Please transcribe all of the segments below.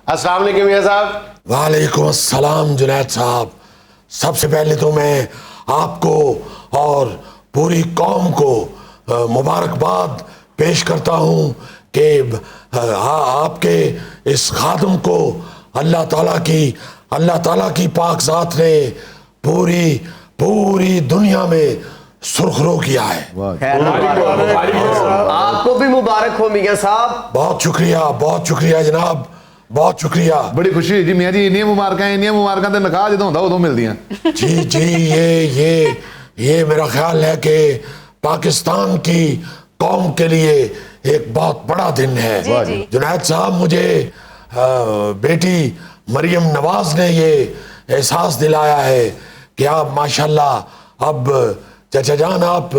السلام علیکم میاں صاحب. وعلیکم السلام جنید صاحب. سب سے پہلے تو میں آپ کو اور پوری قوم کو مبارکباد پیش کرتا ہوں کہ آپ کے اس خادم کو اللہ تعالیٰ کی پاک ذات نے پوری دنیا میں سرخرو کیا ہے. آپ کو بھی مبارک ہو میاں صاحب. بہت شکریہ جناب, بہت شکریہ. بڑی خوشی ہوئی جی میاں جی, انیاں مبارکاں تے نکاح جدوں ہوندا ادوں ملدیاں. جی یہ میرا خیال ہے کہ پاکستان کی قوم کے لیے ایک بہت بڑا دن ہے. جنید صاحب, مجھے بیٹی مریم نواز نے یہ احساس دلایا ہے کہ آپ ماشاءاللہ اب چچا جان آپ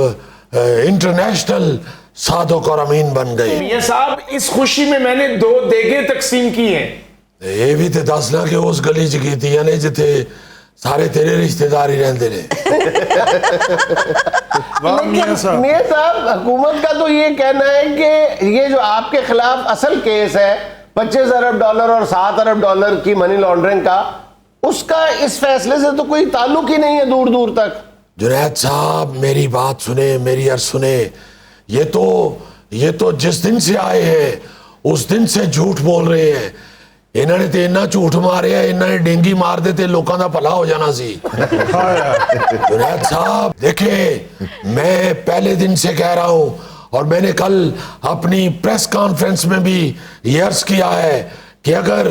انٹرنیشنل صادق اور امین بن گئے. میاں صاحب اس خوشی میں نے 2 دیگیں تقسیم کی ہیں. یہ بھی تے دسنا کہ اس گلی چ کیتیاں نے جتھے سارے تیرے رشتہ دار ہی رہندے نے. میاں صاحب, حکومت کا تو یہ کہنا ہے کہ یہ جو آپ کے خلاف اصل کیس ہے $25 ارب اور $7 ارب کی منی لانڈرنگ کا, اس کا اس فیصلے سے تو کوئی تعلق ہی نہیں ہے دور دور تک. جنید صاحب میری بات سنیں, میری عرض سنیں. یہ تو جس دن سے آئے ہیں اس دن سے جھوٹ بول رہے ہیں. انہوں نے تو اتنا جھوٹ مارے ہیں, انہوں نے ڈینگی مار دیتے لوگوں کا بھلا ہو جانا سی. جنید صاحب دیکھیں, میں پہلے دن سے کہہ رہا ہوں اور میں نے کل اپنی پریس کانفرنس میں بھی یہ عرض کیا ہے کہ اگر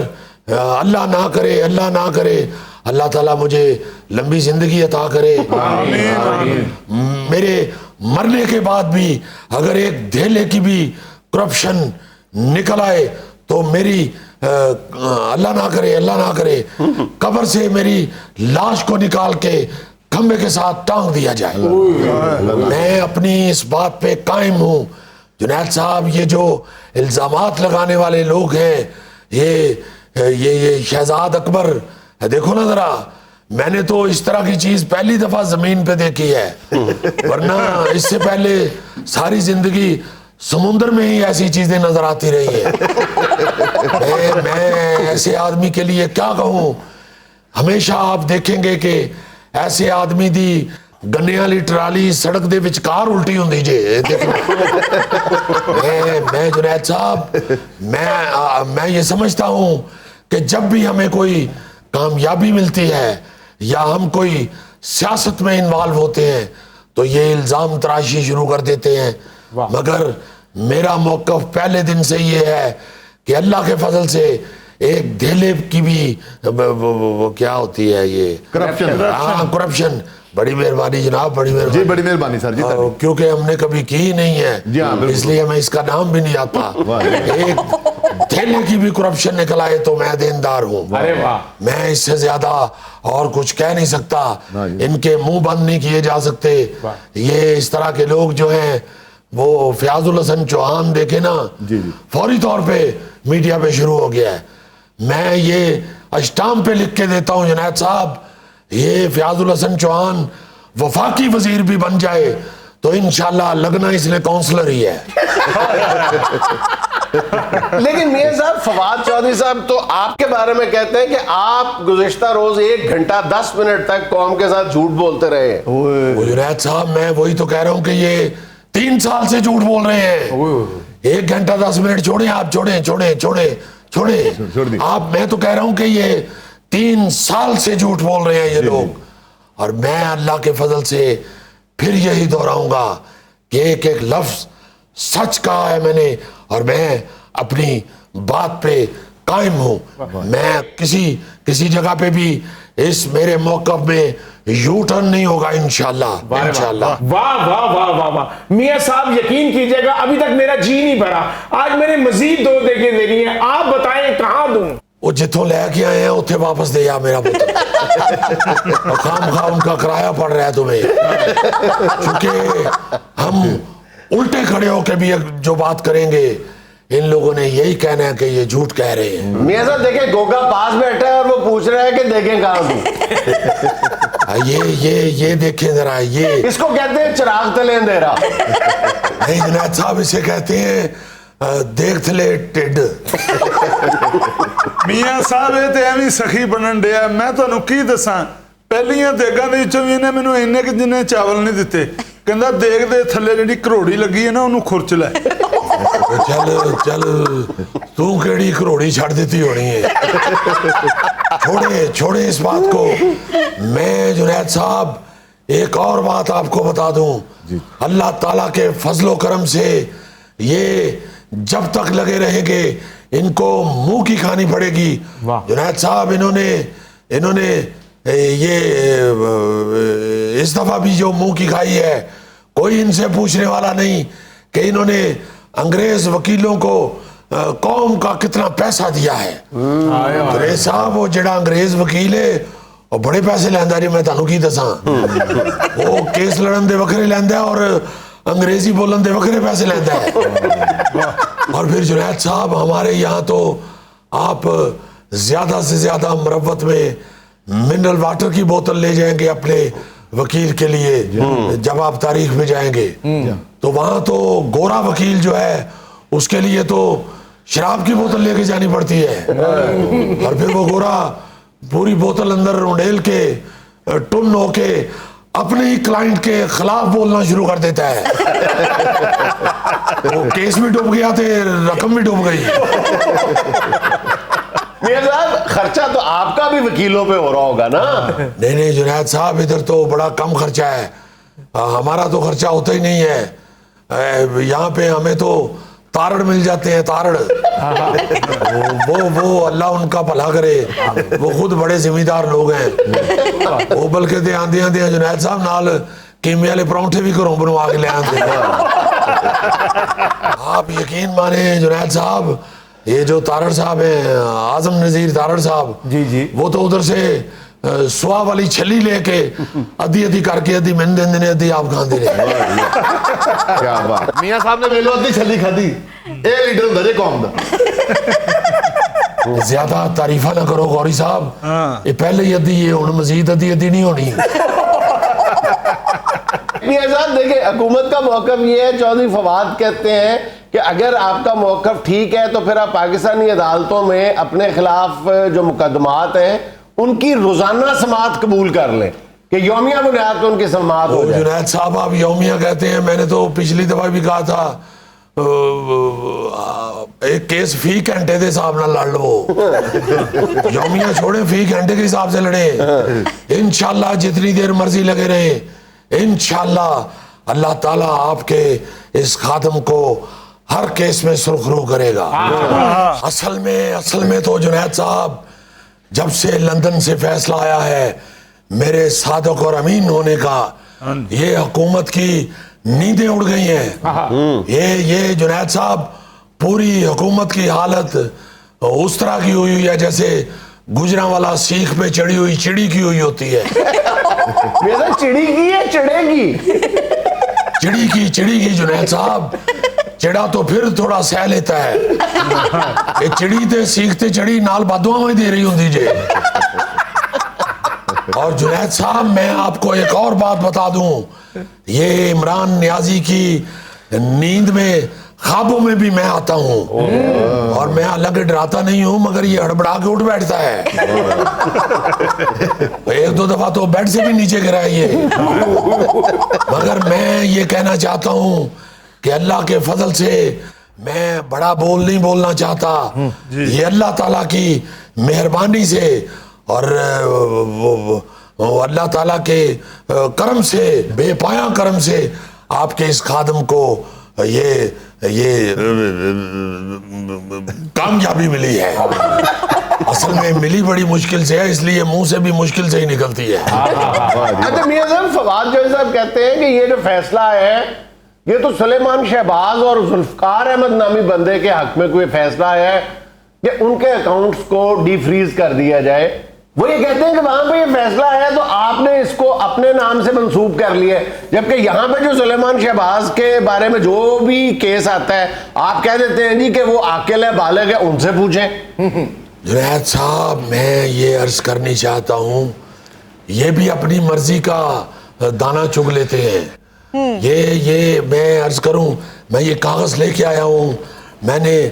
اللہ نہ کرے اللہ تعالیٰ مجھے لمبی زندگی عطا کرے, میرے مرنے کے بعد بھی اگر ایک دھیلے کی بھی کرپشن نکل آئے تو میری اللہ نہ کرے قبر سے میری لاش کو نکال کے کھمبے کے ساتھ ٹانگ دیا جائے. میں اپنی اس بات پہ قائم ہوں. جنید صاحب, یہ جو الزامات لگانے والے لوگ ہیں, یہ شہزاد اکبر, دیکھو نا ذرا, میں نے تو اس طرح کی چیز پہلی دفعہ زمین پہ دیکھی ہے, ورنہ اس سے پہلے ساری زندگی سمندر میں ہی ایسی چیزیں نظر آتی رہی ہیں. میں ایسے آدمی کے لیے کیا کہوں. ہمیشہ آپ دیکھیں گے کہ ایسے آدمی دی گنے والی ٹرالی سڑک دے وچکار الٹی ہوندی جے. میں جنید صاحب, میں یہ سمجھتا ہوں کہ جب بھی ہمیں کوئی کامیابی ملتی ہے یا ہم کوئی سیاست میں انوالو ہوتے ہیں تو یہ الزام تراشی شروع کر دیتے ہیں. مگر میرا موقف پہلے دن سے یہ ہے کہ اللہ کے فضل سے ایک دھیلے کی بھی وہ کیا ہوتی ہے یہ کرپشن. بڑی مہربانی جناب, بڑی مہربانی. جی بڑی مہربانی سر جی. کیونکہ ہم نے کبھی کی ہی نہیں ہے اس لیے ہمیں اس کا نام بھی نہیں آتا. ایک دھیلے کی بھی کرپشن نکل آئے تو میں دیندار ہوں. میں اس سے زیادہ اور کچھ کہہ نہیں سکتا. ان کے منہ بند نہیں کیے جا سکتے. یہ اس طرح کے لوگ جو ہیں, وہ فیاض الحسن چوہان دیکھے نا, فوری طور پہ میڈیا پہ شروع ہو گیا ہے. میں یہ اشٹام پہ لکھ کے دیتا ہوں جنید صاحب, یہ فیاض الحسن چوہان وفاقی وزیر بھی بن جائے تو انشاءاللہ لگنا اس نے کونسلر ہی ہے. لیکن میاں صاحب, فواد چودھری صاحب تو آپ کے بارے میں کہتے ہیں کہ آپ گزشتہ روز 1 گھنٹہ 10 منٹ تک قوم کے ساتھ جھوٹ بولتے رہے ہیں. جنید صاحب, میں وہی تو کہہ رہا ہوں کہ یہ 3 سال سے جھوٹ بول رہے ہیں. 1 گھنٹہ 10 منٹ چھوڑیں آپ, چھوڑیں آپ. میں تو کہہ رہا ہوں کہ یہ 3 سال سے جھوٹ بول رہے ہیں یہ لوگ. اور میں اللہ کے فضل سے پھر یہی دہراؤں گا کہ ایک لفظ سچ کہا ہے میں نے, اور میں اپنی بات پہ قائم ہوں. میں کسی جگہ پہ بھی اس میرے موقف میں یو ٹرن نہیں ہوگا انشاءاللہ. واہ واہ واہ واہ واہ. میاں صاحب یقین کیجئے گا, ابھی تک میرا جی نہیں بھرا. آج میں نے مزید 2 دیگیں دینی ہیں. آپ بتائیں کہاں دوں؟ وہ جتوں لے کے آئے ہیں اتنے واپس دے یا میرا پتر. خام خواہ ان کا کرایہ پڑ رہا ہے تمہیں, کیونکہ ہم الٹے کھڑے ہو کے بھی جو بات کریں گے ان لوگوں نے یہی کہنا ہے کہ یہ جھوٹ کہہ رہے ہیں. میاں صاحب دیکھیں, گوگا پاس بیٹھا ہے اور وہ پوچھ رہا ہے کہ دیکھیں کہاں دوں. یہ دیکھیں ذرا, یہ اس کو کہتے ہیں چراغ تلے اندھیرا. نہیں جنید صاحب, اسے کہتے ہیں دیکھ لے ٹڈ. میاں صاحب یہ تو ایویں سخی بنن ڈیا. میں تمہیں کی دساں پہلیاں دیگاں دے وچوں بھی انہیں مینوں اینے کہ جنہیں چاول نہیں دیتے. کہندا دیگ دے تھلے جڑی کروڑی لگی ہے نا انہوں کھرچ لے. چل چل تو کیڑی کروڑی چھڑ دیتی ہونی ہے. چھوڑے اس بات کو. میں جنید صاحب ایک اور بات آپ کو بتا دوں. اللہ تعالیٰ کے فضل و کرم سے یہ جب تک لگے رہیں گے ان کو منہ کی کھانی پڑے گی. جنید صاحب انہوں نے یہ اس دفعہ بھی جو منہ کی کھائی ہے کوئی ان سے پوچھنے والا نہیں کہ انہوں نے انگریز وکیلوں کو قوم کا کتنا پیسہ دیا ہے. انگریز صاحب وہ جڑا انگریز وکیل ہے وہ بڑے پیسے لیندا جی. میں تانوں کی دساں وہ کیس لڑن دے وکھرے لیندا اور انگریزی بولن دے وکھرے پیسے لیندا ہے. اور پھر جنید صاحب ہمارے یہاں تو آپ زیادہ سے زیادہ مروت میں منرل واٹر کی بوتل لے جائیں گے اپنے وکیل کے لیے. جب آپ تاریخ میں جائیں گے تو وہاں تو گورا وکیل جو ہے اس کے لیے تو شراب کی بوتل لے کے جانی پڑتی ہے. اور پھر وہ گورا پوری بوتل اندر رونڈیل کے ٹن ہو کے اپنے ہی کلائنٹ کے خلاف بولنا شروع کر دیتا ہے. وہ کیس بھی ڈوب گیا تھے, رقم بھی ڈوب گئی. میاں صاحب خرچہ تو آپ کا بھی وکیلوں پہ ہو رہا ہوگا نا؟ نہیں جنید صاحب ادھر تو بڑا کم خرچہ ہے. ہمارا تو خرچہ ہوتا ہی نہیں ہے. یہاں پہ ہمیں تو تارڑ مل جاتے ہیں, تارڑ. وہ اللہ ان کا بھلا کرے, وہ خود بڑے ذمہ دار لوگ ہیں. وہ بلکہ دے آندیاں جنید صاحب نال کیمے والے پرونٹھے بھی گھروں بنوا کے لے آندے. آپ یقین مانیں جنید صاحب یہ جو تارڑ صاحب ہیں اعظم نذیر تارڑ صاحب, جی وہ تو ادھر سے سوا والی چھلی لے کے ادھی کر کے ادھی من دین دینے ادھی آپ کھاندے رہے. کیا بات. میاں صاحب نے ویلو ادھی چھلی کھادی. اے لیڈر ہوندا جے قوم دا. زیادہ تعریفہ نہ کرو غوری صاحب, یہ پہلے ہی ادھی ہے, ہن مزید ادھی نہیں ہونی. میاں صاحب دیکھیں حکومت کا موقف یہ ہے, چودھری فواد کہتے ہیں کہ اگر آپ کا موقف ٹھیک ہے تو پھر آپ پاکستانی عدالتوں میں اپنے خلاف جو مقدمات ہیں ان کی روزانہ سماعت قبول کر لیں کہ یومیہ بنیاد پہ ان کی سماعت ہو جائے. جنید صاحب آپ یومیہ کہتے ہیں, میں نے تو پچھلی دفعہ بھی کہا تھا ایک کیس فی گھنٹے دے حساب نہ لڑ لو. یومیہ چھوڑیں, فی گھنٹے کے حساب سے لڑیں. انشاءاللہ جتنی دیر مرضی لگے رہیں انشاءاللہ اللہ تعالیٰ آپ کے اس خادم کو ہر کیس میں سرخرو کرے گا. اصل میں تو جنید صاحب جب سے لندن سے فیصلہ آیا ہے میرے صادق اور امین ہونے کا, یہ حکومت کی نیندیں اڑ گئی ہیں. یہ جنید صاحب پوری حکومت کی حالت اس طرح کی ہوئی ہے جیسے گجراں والا سیخ پہ چڑھی ہوئی چڑی کی ہوئی ہوتی ہے. میرا چڑی کی ہے چڑے گی, چڑی کی جنید صاحب. چڑا تو پھر تھوڑا سہ لیتا ہے, یہ چڑی تے سیکھتے چڑی نال بادواں میں دے رہی ہوں دیجئے. اور جنید صاحب میں آپ کو ایک اور بات بتا دوں, یہ عمران نیازی کی نیند میں خوابوں میں بھی میں آتا ہوں, اور میں حالانکہ ڈراتا نہیں ہوں مگر یہ ہڑبڑا کے اٹھ بیٹھتا ہے. ایک دو دفعہ تو بیڈ سے بھی نیچے گرا ہے یہ. مگر میں یہ کہنا چاہتا ہوں کہ اللہ کے فضل سے میں بڑا بول نہیں بولنا چاہتا. یہ اللہ تعالیٰ کی مہربانی سے اور اللہ تعالیٰ کے کرم سے, بے پایاں کرم سے آپ کے اس خادم کو یہ کامیابی ملی ہے. اصل میں ملی بڑی مشکل سے ہے, اس لیے منہ سے بھی مشکل سے ہی نکلتی ہے. اچھا میاں صاحب فواد جو صاحب کہتے ہیں کہ یہ جو فیصلہ ہے یہ تو سلیمان شہباز اور ذوالفقار احمد نامی بندے کے حق میں کوئی فیصلہ ہے کہ ان کے اکاؤنٹس کو ڈی فریز کر دیا جائے. وہ یہ کہتے ہیں کہ وہاں پہ یہ فیصلہ ہے تو آپ نے اس کو اپنے نام سے منسوب کر لیا, جبکہ یہاں پہ جو سلیمان شہباز کے بارے میں جو بھی کیس آتا ہے آپ کہہ دیتے ہیں جی کہ وہ عاقل ہے, بالغ ہے, ان سے پوچھیں. جنید صاحب میں یہ عرض کرنی چاہتا ہوں, یہ بھی اپنی مرضی کا دانہ چگ لیتے ہیں. یہ میں عرض کروں, میں یہ کاغذ لے کے آیا ہوں میں نے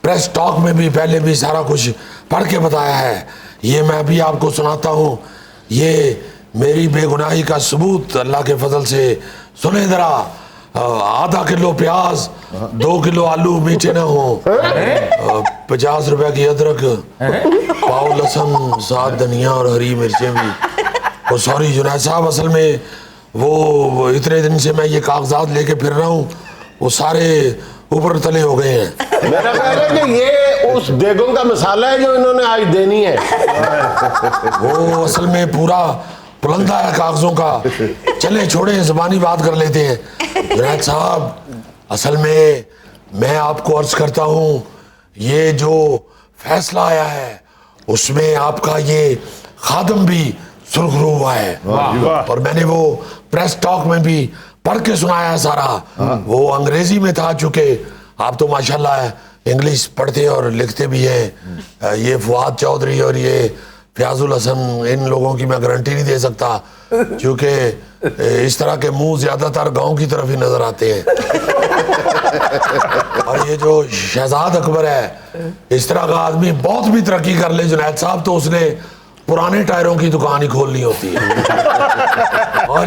پریس ٹاک میں بھی پہلے بھی سارا کچھ پڑھ کے بتایا ہے. یہ میں بھی آپ کو سناتا ہوں. یہ میری بے گناہی کا ثبوت اللہ کے فضل سے. سنیں ذرا, آدھا کلو پیاز, 2 کلو آلو میٹھے نہ ہوں, 50 روپے کی ادرک, پاؤ لہسن, 7 دھنیا اور ہری مرچیں بھی. سوری جنید صاحب, اصل میں وہ اتنے دن سے میں یہ کاغذات لے کے پھر رہا ہوں, وہ سارے اوپر تلے ہو گئے ہیں. میرا خیال ہے کہ یہ اس دیگوں کا مسالہ ہے جو انہوں نے آج دینی ہے. وہ اصل میں پورا پلندہ ہے کاغذوں کا. چلے چھوڑیں, زبانی بات کر لیتے ہیں. جنید صاحب, اصل میں آپ کو عرض کرتا ہوں, یہ جو فیصلہ آیا ہے اس میں آپ کا یہ خادم بھی سرخرو ہوا ہے, اور میں نے وہ پریس ٹاک میں بھی پڑھ کے سنایا سارا. وہ انگریزی میں تھا, چونکہ آپ تو ماشاءاللہ انگلش پڑھتے اور لکھتے بھی ہیں. یہ فواد چودھری اور یہ فیاض الحسن, ان لوگوں کی میں گارنٹی نہیں دے سکتا, کیونکہ اس طرح کے منہ زیادہ تر گاؤں کی طرف ہی نظر آتے ہیں. اور یہ جو شہزاد اکبر ہے, اس طرح کا آدمی بہت بھی ترقی کر لے جنید صاحب, تو اس نے پرانے ٹائروں کی دکان ہی کھولنی ہوتی ہے. اور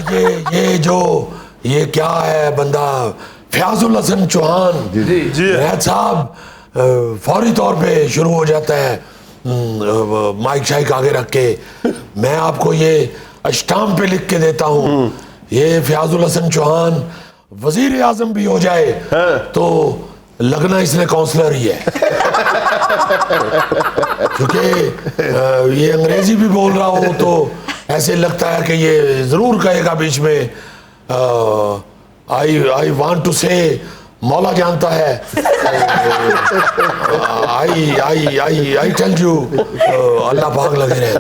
یہ کیا ہے بندہ, فیاض الحسن چوہان جنید صاحب, فوری طور پہ شروع ہو جاتا ہے مائک شائک آگے رکھ کے. میں آپ کو یہ اسٹامپ پہ لکھ کے دیتا ہوں, یہ فیاض الحسن چوہان وزیر اعظم بھی ہو جائے تو لگنا اس نے کونسلر ہی ہے. کیونکہ یہ انگریزی بھی بول رہا ہو تو ایسے لگتا ہے کہ یہ ضرور کہے گا بیچ میں, I want to say مولا جانتا ہے, I tell you, اللہ پاک لگے رہے.